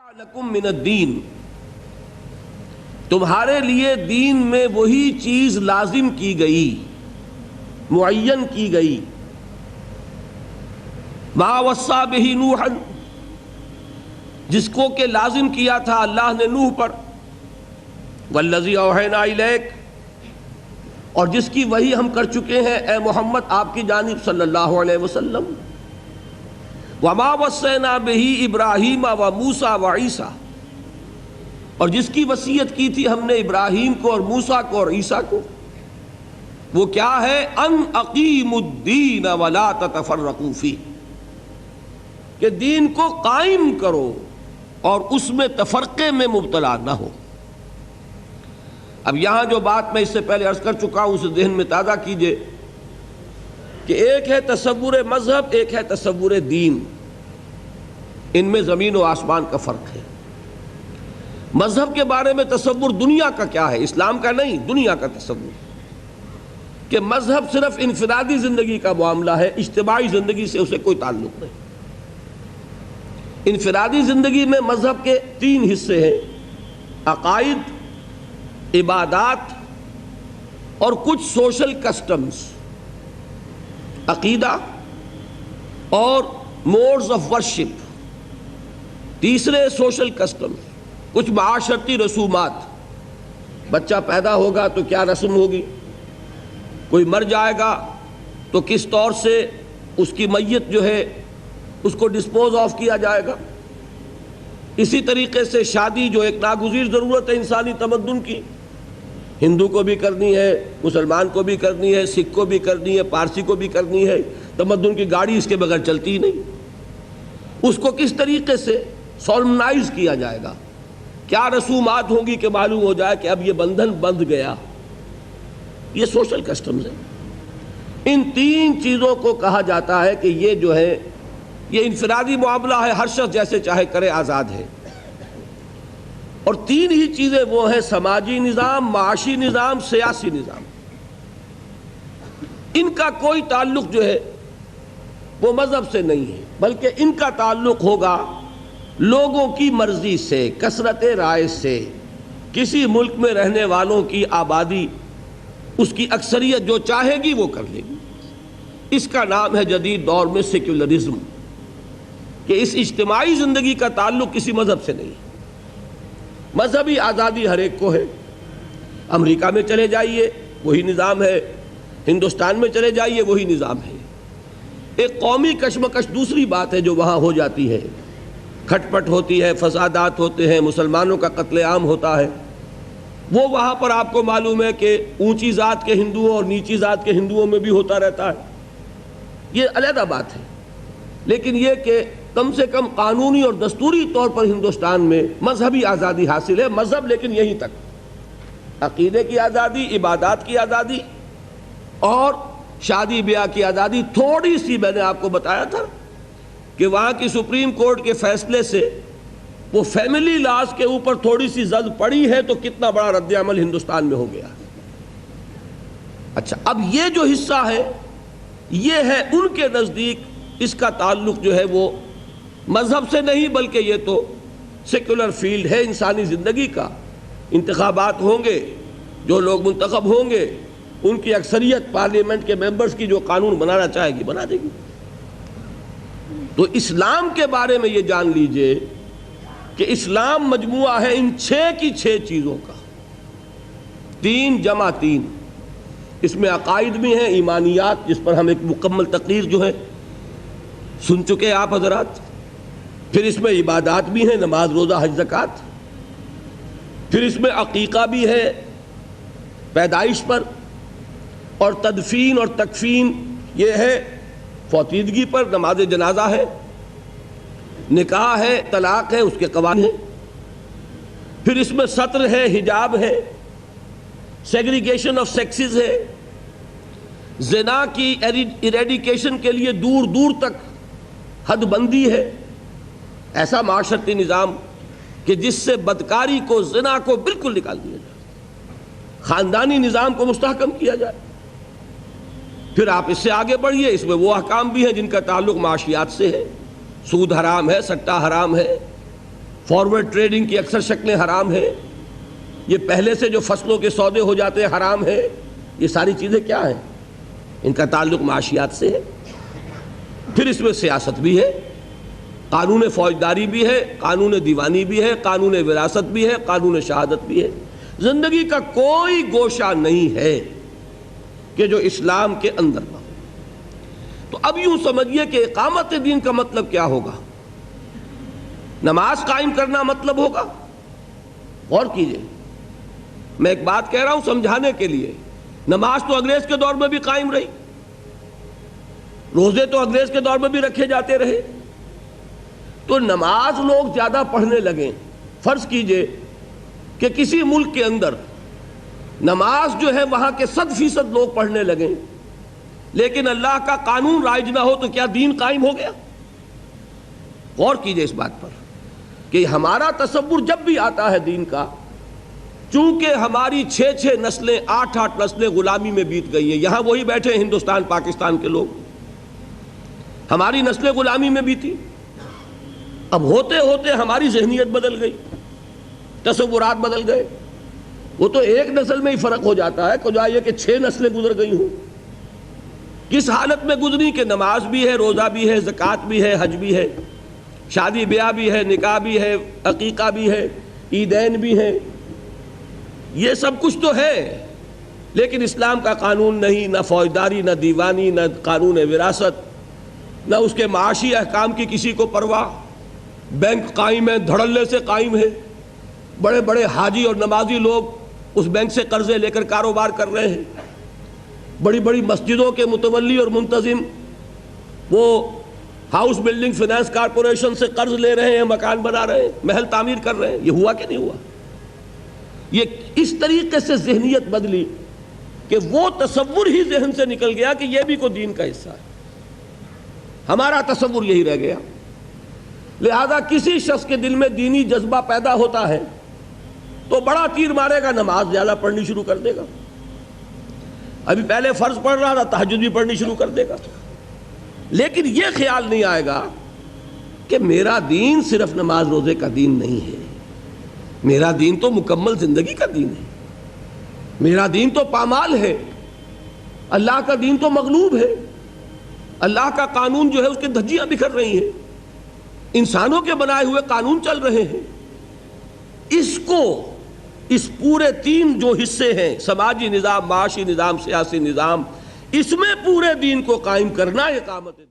لکم من الدین، تمہارے لیے دین میں وہی چیز لازم کی گئی، معین کی گئی، ما وصى بہ نوحا، جس کو کہ لازم کیا تھا اللہ نے نوح پر، والذی اوحینا الیک، اور جس کی وحی ہم کر چکے ہیں اے محمد آپ کی جانب صلی اللہ علیہ وسلم، وما وصینا بہ ابراہیم و موسیٰ و عیسیٰ، اور جس کی وصیت کی تھی ہم نے ابراہیم کو اور موسیٰ کو اور عیسیٰ کو، وہ کیا ہے؟ ان اقیموا الدین ولا تتفرقوا فیہ، کہ دین کو قائم کرو اور اس میں تفرقے میں مبتلا نہ ہو۔ اب یہاں جو بات میں اس سے پہلے عرض کر چکا ہوں اسے ذہن میں تازہ کیجئے کہ ایک ہے تصور مذہب، ایک ہے تصور دین، ان میں زمین و آسمان کا فرق ہے۔ مذہب کے بارے میں تصور دنیا کا کیا ہے، اسلام کا نہیں، دنیا کا تصور، کہ مذہب صرف انفرادی زندگی کا معاملہ ہے، اجتماعی زندگی سے اسے کوئی تعلق نہیں۔ انفرادی زندگی میں مذہب کے تین حصے ہیں: عقائد، عبادات اور کچھ سوشل کسٹمز، عقیدہ اور موڈز آف ورشپ۔ تیسرے سوشل کسٹمز، کچھ معاشرتی رسومات، بچہ پیدا ہوگا تو کیا رسم ہوگی، کوئی مر جائے گا تو کس طور سے اس کی میت جو ہے اس کو ڈسپوز آف کیا جائے گا۔ اسی طریقے سے شادی جو ایک ناگزیر ضرورت ہے انسانی تمدن کی، ہندو کو بھی کرنی ہے، مسلمان کو بھی کرنی ہے، سکھ کو بھی کرنی ہے، پارسی کو بھی کرنی ہے، تمدن کی گاڑی اس کے بغیر چلتی ہی نہیں۔ اس کو کس طریقے سے سولمنائز کیا جائے گا، کیا رسومات ہوں گی کہ معلوم ہو جائے کہ اب یہ بندھن بندھ گیا، یہ سوشل کسٹمز ہیں۔ ان تین چیزوں کو کہا جاتا ہے کہ یہ جو ہے یہ انفرادی معاملہ ہے، ہر شخص جیسے چاہے کرے، آزاد ہے۔ اور تین ہی چیزیں وہ ہیں: سماجی نظام، معاشی نظام، سیاسی نظام۔ ان کا کوئی تعلق جو ہے وہ مذہب سے نہیں ہے، بلکہ ان کا تعلق ہوگا لوگوں کی مرضی سے، کثرت رائے سے، کسی ملک میں رہنے والوں کی آبادی، اس کی اکثریت جو چاہے گی وہ کر لے گی۔ اس کا نام ہے جدید دور میں سیکولرزم، کہ اس اجتماعی زندگی کا تعلق کسی مذہب سے نہیں۔ مذہبی آزادی ہر ایک کو ہے، امریکہ میں چلے جائیے وہی نظام ہے، ہندوستان میں چلے جائیے وہی نظام ہے۔ ایک قومی کشمکش دوسری بات ہے جو وہاں ہو جاتی ہے، کھٹ پٹ ہوتی ہے، فسادات ہوتے ہیں، مسلمانوں کا قتل عام ہوتا ہے، وہ وہاں پر آپ کو معلوم ہے کہ اونچی ذات کے ہندوؤں اور نیچی ذات کے ہندوؤں میں بھی ہوتا رہتا ہے، یہ علیحدہ بات ہے۔ لیکن یہ کہ کم سے کم قانونی اور دستوری طور پر ہندوستان میں مذہبی آزادی حاصل ہے، مذہب لیکن یہیں تک، عقیدے کی آزادی، عبادات کی آزادی اور شادی بیاہ کی آزادی۔ تھوڑی سی میں نے آپ کو بتایا تھا کہ وہاں کی سپریم کورٹ کے فیصلے سے وہ فیملی لاز کے اوپر تھوڑی سی زد پڑی ہے تو کتنا بڑا رد عمل ہندوستان میں ہو گیا۔ اچھا، اب یہ جو حصہ ہے یہ ہے ان کے نزدیک، اس کا تعلق جو ہے وہ مذہب سے نہیں بلکہ یہ تو سیکولر فیلڈ ہے انسانی زندگی کا۔ انتخابات ہوں گے، جو لوگ منتخب ہوں گے ان کی اکثریت پارلیمنٹ کے ممبرز کی جو قانون بنانا چاہے گی بنا دے گی۔ تو اسلام کے بارے میں یہ جان لیجئے کہ اسلام مجموعہ ہے ان 6 کی 6 چیزوں کا، 3 جمع 3۔ اس میں عقائد بھی ہیں، ایمانیات، جس پر ہم ایک مکمل تقریر جو ہے سن چکے آپ حضرات۔ پھر اس میں عبادات بھی ہیں، نماز، روزہ، حج، زکوٰۃ۔ پھر اس میں عقیقہ بھی ہے پیدائش پر، اور تدفین اور تکفین یہ ہے فوتیدگی پر، نماز جنازہ ہے، نکاح ہے، طلاق ہے، اس کے قوانین ہیں۔ پھر اس میں ستر ہے، حجاب ہے، سیگریگیشن آف سیکسز ہے، زنا کی ایریڈیکیشن کے لیے دور دور تک حد بندی ہے، ایسا معاشرتی نظام کہ جس سے بدکاری کو، زنا کو بالکل نکال دیا جائے، خاندانی نظام کو مستحکم کیا جائے۔ پھر آپ اس سے آگے بڑھیے، اس میں وہ احکام بھی ہیں جن کا تعلق معاشیات سے ہے، سود حرام ہے، سٹہ حرام ہے، فارورڈ ٹریڈنگ کی اکثر شکلیں حرام ہیں، یہ پہلے سے جو فصلوں کے سودے ہو جاتے ہیں حرام ہے. یہ ساری چیزیں کیا ہیں؟ ان کا تعلق معاشیات سے ہے. پھر اس میں سیاست بھی ہے، قانون فوجداری بھی ہے، قانون دیوانی بھی ہے، قانون وراثت بھی ہے، قانون شہادت بھی ہے. زندگی کا کوئی گوشہ نہیں ہے کہ جو اسلام کے اندر نہ ہو. تو اب یوں سمجھیے کہ اقامت دین کا مطلب کیا ہوگا؟ نماز قائم کرنا مطلب ہوگا. غور کیجئے، میں ایک بات کہہ رہا ہوں سمجھانے کے لیے. نماز تو انگریز کے دور میں بھی قائم رہی، روزے تو انگریز کے دور میں بھی رکھے جاتے رہے. تو نماز لوگ زیادہ پڑھنے لگیں. فرض کیجئے کہ کسی ملک کے اندر نماز جو ہے وہاں کے 100% لوگ پڑھنے لگیں، لیکن اللہ کا قانون رائج نہ ہو تو کیا دین قائم ہو گیا؟ غور کیجئے اس بات پر کہ ہمارا تصور جب بھی آتا ہے دین کا، چونکہ ہماری 6 نسلیں 8 نسلیں غلامی میں بیت گئی ہیں. یہاں وہی بیٹھے ہیں ہندوستان پاکستان کے لوگ، ہماری نسلیں غلامی میں بیتی. اب ہوتے ہوتے ہماری ذہنیت بدل گئی، تصورات بدل گئے. وہ تو ایک نسل میں ہی فرق ہو جاتا ہے، کجا یہ کہ 6 نسلیں گزر گئی ہوں. کس حالت میں گزری کہ نماز بھی ہے، روزہ بھی ہے، زکوٰۃ بھی ہے، حج بھی ہے، شادی بیاہ بھی ہے، نکاح بھی ہے، عقیقہ بھی ہے، عیدین بھی ہے. یہ سب کچھ تو ہے، لیکن اسلام کا قانون نہیں، نہ فوجداری، نہ دیوانی، نہ قانون وراثت، نہ اس کے معاشی احکام کی کسی کو پرواہ. بینک قائم ہے، دھڑلے سے قائم ہے. بڑے بڑے حاجی اور نمازی لوگ اس بینک سے قرضے لے کر کاروبار کر رہے ہیں. بڑی بڑی مسجدوں کے متولی اور منتظم وہ ہاؤس بلڈنگ فائنانس کارپوریشن سے قرض لے رہے ہیں، مکان بنا رہے ہیں، محل تعمیر کر رہے ہیں. یہ ہوا کہ نہیں ہوا؟ یہ اس طریقے سے ذہنیت بدلی کہ وہ تصور ہی ذہن سے نکل گیا کہ یہ بھی کوئی دین کا حصہ ہے. ہمارا تصور یہی رہ گیا. لہذا کسی شخص کے دل میں دینی جذبہ پیدا ہوتا ہے تو بڑا تیر مارے گا، نماز زیادہ پڑھنی شروع کر دے گا. ابھی پہلے فرض پڑھ رہا تھا، تہجد بھی پڑھنی شروع کر دے گا. لیکن یہ خیال نہیں آئے گا کہ میرا دین صرف نماز روزے کا دین نہیں ہے، میرا دین تو مکمل زندگی کا دین ہے، میرا دین تو پامال ہے، اللہ کا دین تو مغلوب ہے، اللہ کا قانون جو ہے اس کے دھجیاں بکھر رہی ہیں، انسانوں کے بنائے ہوئے قانون چل رہے ہیں. اس کو، اس پورے 3 جو حصے ہیں، سماجی نظام، معاشی نظام، سیاسی نظام، اس میں پورے دین کو قائم کرنا اقامت ہے.